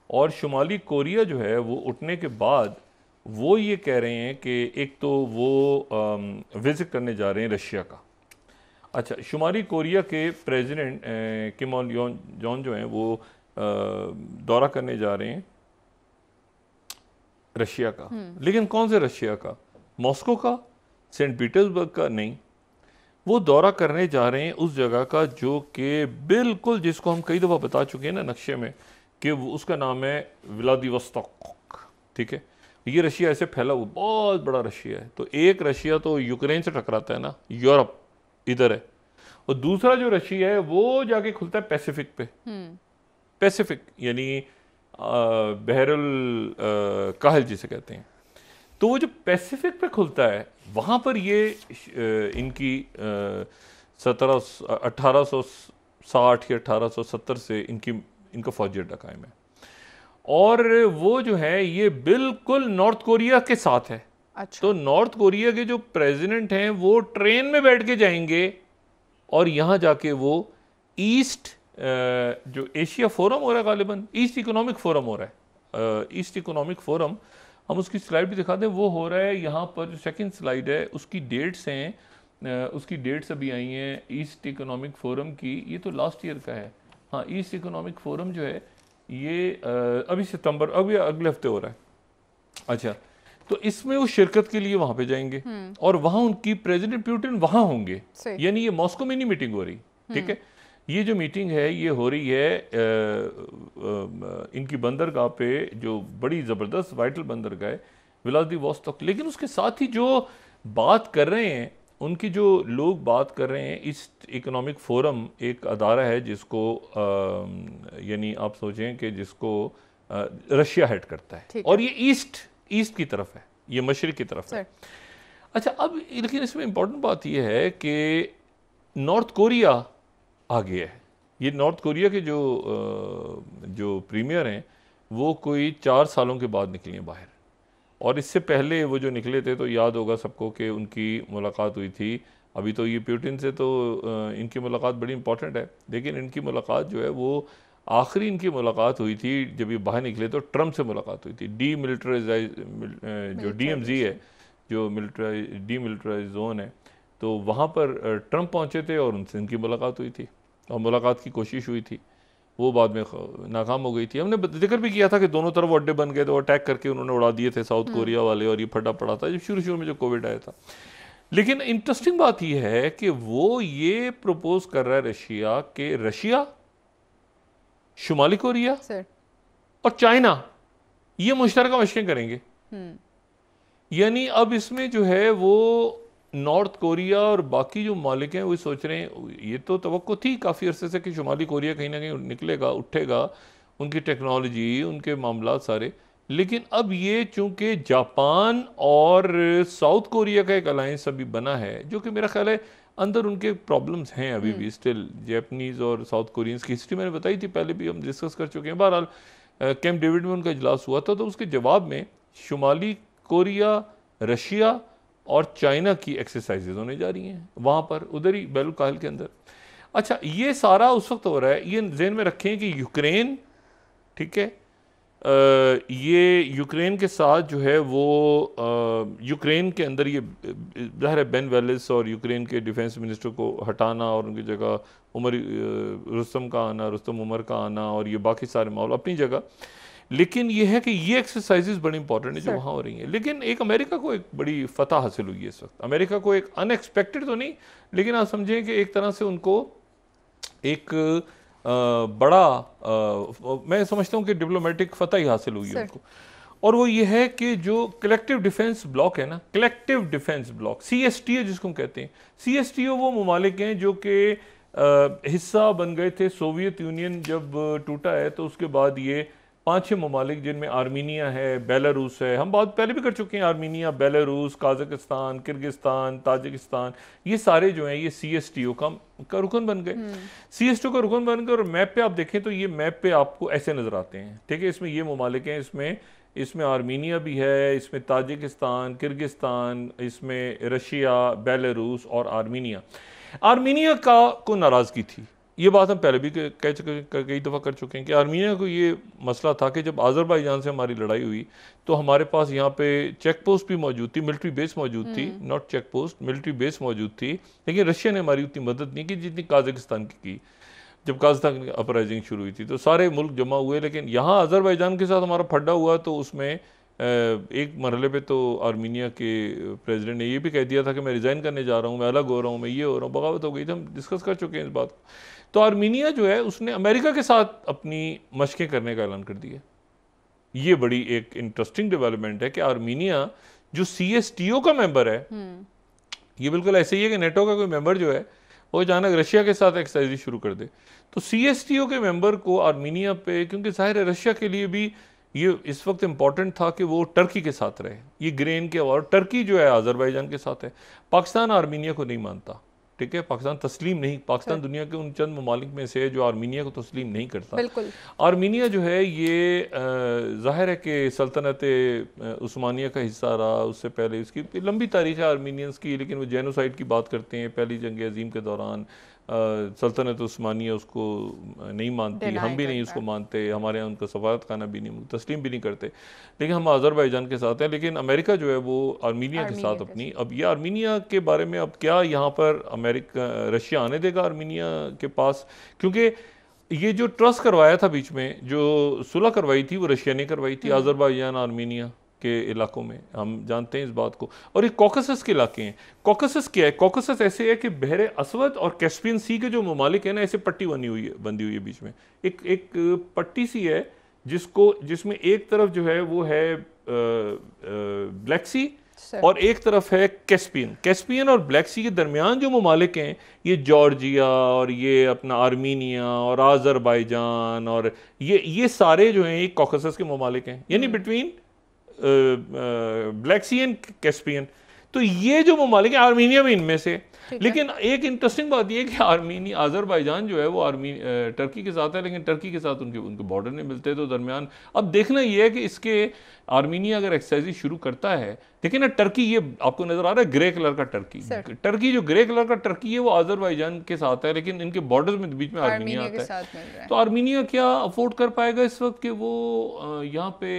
और शुमाली कोरिया जो है वो उठने के बाद वो ये कह रहे हैं कि एक तो वो विज़िट करने जा रहे हैं रशिया का। अच्छा, शुमाली कोरिया के प्रेसिडेंट किम जॉन जो हैं वो दौरा करने जा रहे हैं रशिया का। लेकिन कौन से रशिया का? मॉस्को का, सेंट पीटर्सबर्ग का नहीं। वो दौरा करने जा रहे हैं उस जगह का जो कि बिल्कुल, जिसको हम कई दफ़ा बता चुके हैं ना नक्शे में, कि उसका नाम है व्लादिवोस्तोक। ठीक है, ये रशिया ऐसे फैला हुआ बहुत बड़ा रशिया है। तो एक रशिया तो यूक्रेन से टकराता है ना, यूरोप इधर है, और दूसरा जो रशिया है वो जाके खुलता है पैसिफिक पे। पैसिफिक यानी बहरुल काहिल जिसे कहते हैं। तो वो जो पैसिफिक पे खुलता है वहाँ पर ये इनकी 1860 या 1870 से इनका फौजी अड्डा कायम है, और वो जो है ये बिल्कुल नॉर्थ कोरिया के साथ है। अच्छा। तो नॉर्थ कोरिया के जो प्रेसिडेंट हैं वो ट्रेन में बैठ के जाएंगे और यहाँ जाके वो ईस्ट जो एशिया फोरम हो रहा है, गालिबन ईस्ट इकोनॉमिक फोरम हो रहा है, ईस्ट इकोनॉमिक फोरम, हम उसकी स्लाइड भी दिखाते हैं, वो हो रहा है यहाँ पर। जो सेकंड स्लाइड है उसकी डेट्स हैं, उसकी डेट्स अभी आई हैं ईस्ट इकोनॉमिक फोरम की। ये तो लास्ट ईयर का है। हाँ, ईस्ट इकोनॉमिक फोरम जो है ये अभी सितंबर, अभी अगले हफ्ते हो रहा है। अच्छा, तो इसमें वो शिरकत के लिए वहाँ पे जाएंगे और वहाँ उनकी प्रेसिडेंट पुतिन वहाँ होंगे, यानी ये मॉस्को में नहीं मीटिंग हो रही। ठीक है, ये जो मीटिंग है ये हो रही है इनकी बंदरगाह पे, जो बड़ी ज़बरदस्त वाइटल बंदरगाह है व्लादिवोस्तोक। लेकिन उसके साथ ही जो बात कर रहे हैं, उनकी जो लोग बात कर रहे हैं, ईस्ट इकोनॉमिक फोरम एक अदारा है जिसको यानी आप सोचें कि जिसको रशिया हेड करता है, और ये ईस्ट की तरफ है, ये मशरिक की तरफ है। अच्छा, अब लेकिन इसमें इम्पोर्टेंट बात यह है कि नॉर्थ कोरिया आ गया है। ये नॉर्थ कोरिया के जो प्रीमियर हैं वो कोई 4 सालों के बाद निकले हैं बाहर, और इससे पहले वो जो निकले थे तो याद होगा सबको कि उनकी मुलाकात हुई थी। अभी तो ये पुतिन से तो इनकी मुलाकात बड़ी इंपॉर्टेंट है, लेकिन इनकी मुलाकात जो है वो आखिरी इनकी मुलाकात हुई थी जब ये बाहर निकले तो ट्रम्प से मुलाकात हुई थी। डीमिलिटराइज जो DMZ है, जो डीमिलिटराइज जोन है, तो वहाँ पर ट्रंप पहुँचे थे और उनसे इनकी मुलाकात हुई थी और मुलाकात की कोशिश हुई थी, वो बाद में नाकाम हो गई थी। हमने जिक्र भी किया था कि दोनों तरफ अड्डे बन गए थे और अटैक करके उन्होंने उड़ा दिए थे साउथ कोरिया वाले, और ये फटा पड़ा था जब शुरू में जो कोविड आया था। लेकिन इंटरेस्टिंग बात यह है कि वो ये प्रपोज कर रहा है रशिया के रशिया, शुमाली कोरिया और चाइना ये मुश्तरका मशक़ें करेंगे। यानी अब इसमें जो है वो नॉर्थ कोरिया और बाकी जो मालिक हैं वो सोच रहे हैं, ये तो तवक्को थी काफ़ी अरसे से कि शुमाली कोरिया कहीं ना कहीं निकलेगा, उठेगा, उनकी टेक्नोलॉजी, उनके मामला सारे। लेकिन अब ये चूंकि जापान और साउथ कोरिया का एक अलायंस अभी बना है, जो कि मेरा ख्याल है अंदर उनके प्रॉब्लम्स हैं अभी भी स्टिल। जापानीज़ और साउथ कोरियंस की हिस्ट्री मैंने बताई थी, पहले भी हम डिस्कस कर चुके हैं। बहरहाल कैंप डेविड में उनका इजलास हुआ था, तो उसके जवाब में शुमाली कोरिया, रशिया और चाइना की एक्सरसाइजेज होने जा रही हैं वहाँ पर, उधर ही बैरुल काहिल के अंदर। अच्छा, ये सारा उस वक्त हो रहा है, ये जहन में रखें कि यूक्रेन, ठीक है, ये यूक्रेन के साथ जो है वो यूक्रेन के अंदर ये ज़ाहिर है बेन वेलिस और यूक्रेन के डिफेंस मिनिस्टर को हटाना और उनकी जगह रुस्तम का आना, रुस्तम उमर का आना, और ये बाकी सारे मामले अपनी जगह। लेकिन ये है कि ये एक्सरसाइजेज बड़ी इंपॉर्टेंट है जो वहाँ हो रही हैं। लेकिन एक अमेरिका को एक बड़ी फतह हासिल हुई है इस वक्त। अमेरिका को एक अनएक्सपेक्टेड तो नहीं, लेकिन आप समझें कि एक तरह से उनको एक बड़ा मैं समझता हूँ कि डिप्लोमेटिक फतह ही हासिल हुई है उनको। और वो ये है कि जो कलेक्टिव डिफेंस ब्लॉक है ना, कलेक्टिव डिफेंस ब्लॉक, CSTO जिसको हम कहते हैं, CSTO वो ममालिक हैं जो कि हिस्सा बन गए थे सोवियत यूनियन जब टूटा है, तो उसके बाद ये 5-6 ममालिक जिनमें आर्मीनिया है, बेलारूस है, हम बात पहले भी कर चुके हैं, आर्मीनिया, बेलारूस, काज़ाकिस्तान, किर्गिस्तान, ताजिकिस्तान, ये सारे जो हैं ये CSTO का रुकन बन गए। CSTO का रुकन बन गए। और मैप पे आप देखें तो ये मैप पे आपको ऐसे नज़र आते हैं, ठीक है। इसमें ये ममालिक हैं, इसमें आर्मीनिया भी है, इसमें ताजिकिस्तान, किर्गिस्तान, इसमें रशिया, बेलारूस और आर्मीनिया को नाराज़गी थी। ये बात हम पहले भी कई दफ़ा कर चुके हैं कि आर्मीनिया को ये मसला था कि जब आज़रबाईजान से हमारी लड़ाई हुई तो हमारे पास यहाँ पे चेक पोस्ट भी मौजूद थी, मिलिट्री बेस मौजूद थी, not check post, military base मौजूद थी, लेकिन रशिया ने हमारी उतनी मदद नहीं की जितनी काज़ाकिस्तान की। जब काज़ाकिस्तान अपराइजिंग शुरू हुई थी तो सारे मुल्क जमा हुए, लेकिन यहाँ आज़रबाईजान के साथ हमारा फड्डा हुआ तो उसमें एक मरहले पे तो आर्मीनिया के प्रेसिडेंट ने ये भी कह दिया था कि मैं रिज़ाइन करने जा रहा हूँ, मैं अलग हो रहा हूँ, मैं ये हो रहा हूँ, बगावत हो गई थी। हम डिस्कस कर चुके हैं इस बात को। तो आर्मीनिया जो है उसने अमेरिका के साथ अपनी मशकें करने का ऐलान कर दिया। ये बड़ी एक इंटरेस्टिंग डेवलपमेंट है कि आर्मीनिया जो CSTO का मेंबर है, ये बिल्कुल ऐसे ही है कि नेटो का कोई मेंबर जो है वो अचानक रशिया के साथ एक्सरसाइज शुरू कर दे। तो CSTO के मेंबर को आर्मीनिया पे, क्योंकि जाहिर है रशिया के लिए भी ये इस वक्त इम्पॉर्टेंट था कि वो टर्की के साथ रहे, ये ग्रेन के, और टर्की जो है आज़रबाईजान के साथ है। पाकिस्तान आर्मीनिया को नहीं मानता, ठीक है, पाकिस्तान तस्लीम नहीं, पाकिस्तान दुनिया के उन चंद ममालिक में से है जो आर्मीनिया को तस्लीम नहीं करता। बिल्कुल। आर्मीनिया जो है ये ज़ाहिर है कि सल्तनत उस्मानिया का हिस्सा रहा, उससे पहले इसकी लंबी तारीख है आर्मीनियंस की, लेकिन वो जेनोसाइड की बात करते हैं। पहली जंग अजीम के दौरान सल्तनत उस्मानिया उसको नहीं मानती, हम भी नहीं उसको मानते, हमारे यहाँ उनका सफारतखाना भी नहीं, तस्लीम भी नहीं करते, लेकिन हम आज़रबाईजान के साथ हैं। लेकिन अमेरिका जो है वो आर्मीनिया के साथ अपनी, अब ये आर्मीनिया के बारे में अब क्या यहाँ पर रशिया आने देगा आर्मीनिया के पास, क्योंकि ये जो ट्रस्ट करवाया था बीच में, जो सुलह करवाई थी वो रशिया ने करवाई थी आज़रबाईजान आर्मीनिया के इलाकों में, हम जानते हैं इस बात को। और ये कॉकसस के इलाके हैं। कॉकसस क्या है? कॉकसस ऐसे है कि बहरे असवद और कैस्पियन सी के जो ममालिक है ना, ऐसे पट्टी बंधी हुई है बीच में, एक पट्टी सी है जिसमें एक तरफ जो है वो है ब्लैक सी और एक तरफ है कैस्पियन और ब्लैक सी के दरमियान जो ममालिक हैं, ये जॉर्जिया और ये अपना आर्मीनिया और आज़रबाईजान और ये सारे जो हैं ये कॉकसस के ममालिक हैं, यानी between black sea and Caspian. तो ये जो ममालिक है, आर्मीनिया भी इनमें से, लेकिन एक इंटरेस्टिंग बात यह है कि आर्मीनिया अजरबैजान जो है वो टर्की के साथ है, लेकिन टर्की के साथ उनके बॉर्डर नहीं मिलते। तो दरमियान अब देखना यह है कि इसके आर्मीनिया अगर एक्सरसाइज शुरू करता है, देखिए ना टर्की, ये आपको नजर आ रहा है ग्रे कलर का टर्की जो ग्रे कलर का टर्की है वो अजरबैजान के साथ है, लेकिन इनके बॉर्डर में बीच में आर्मीनिया आता है। तो आर्मीनिया क्या अफोर्ड कर पाएगा इस वक्त कि वो यहाँ पे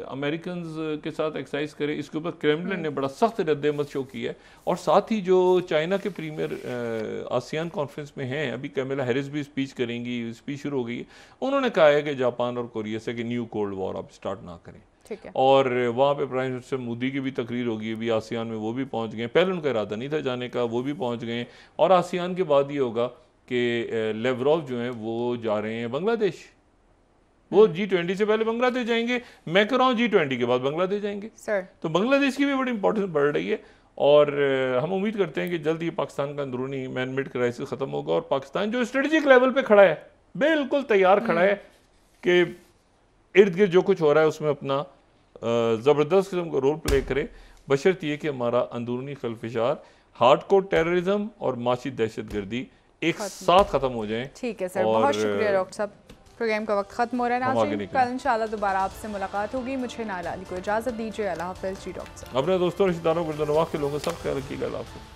अमेरिकन के साथ एक्सरसाइज करे? इसके ऊपर क्रेमलिन ने बड़ा सख्त रद्द-ए-अमल शो किया है। और साथ ही जो चाइना के प्रीमियर आसियान कॉन्फ्रेंस में हैं, अभी कैमला हैरिस भी स्पीच करेंगी, स्पीच शुरू हो गई है, उन्होंने कहा है कि जापान और कोरिया से कि न्यू कोल्ड वॉर आप स्टार्ट ना करें। और वहाँ पे प्राइम मिनिस्टर मोदी की भी तकरीर होगी, अभी आसियान में वो भी पहुँच गए। पहले उनका इरादा नहीं था जाने का, वो भी पहुँच गए। और आसियान के बाद ये होगा कि लेवरोव जो हैं वो जा रहे हैं बांग्लादेश, वो G20 से पहले बांग्लादेश जाएंगे। मैं कह रहा हूँ G20 के बाद बांग्लादेश जाएंगे। तो बांग्लादेश की भी बड़ी इंपॉर्टेंस बढ़ रही है। और हम उम्मीद करते हैं कि जल्द ही पाकिस्तान का अंदरूनी मैन मेड क्राइसिस ख़त्म होगा और पाकिस्तान जो स्ट्रेटेजिक लेवल पे खड़ा है, बिल्कुल तैयार खड़ा है कि इर्द गिर्द जो कुछ हो रहा है उसमें अपना ज़बरदस्त किस्म का रोल प्ले करे, बशर्ते ये कि हमारा अंदरूनी खलफिशार, हार्डकोर टेररिज्म और माशी दहशतगर्दी एक साथ ख़त्म हो जाए। ठीक है सर, बहुत शुक्रिया डॉक्टर साहब। प्रोग्राम का वक्त खत्म हो रहा है नाज़रीन, कल इंशाल्लाह दोबारा आपसे मुलाकात होगी। मुझे नाला अली को इजाज़त दीजिए। अल्लाह हाफ़िज़ जी डॉक्टर साहब। अपने दोस्तों रिश्तेदारों के लोगों सब ख्याल रखिएगा। अल्लाह हाफ़िज़।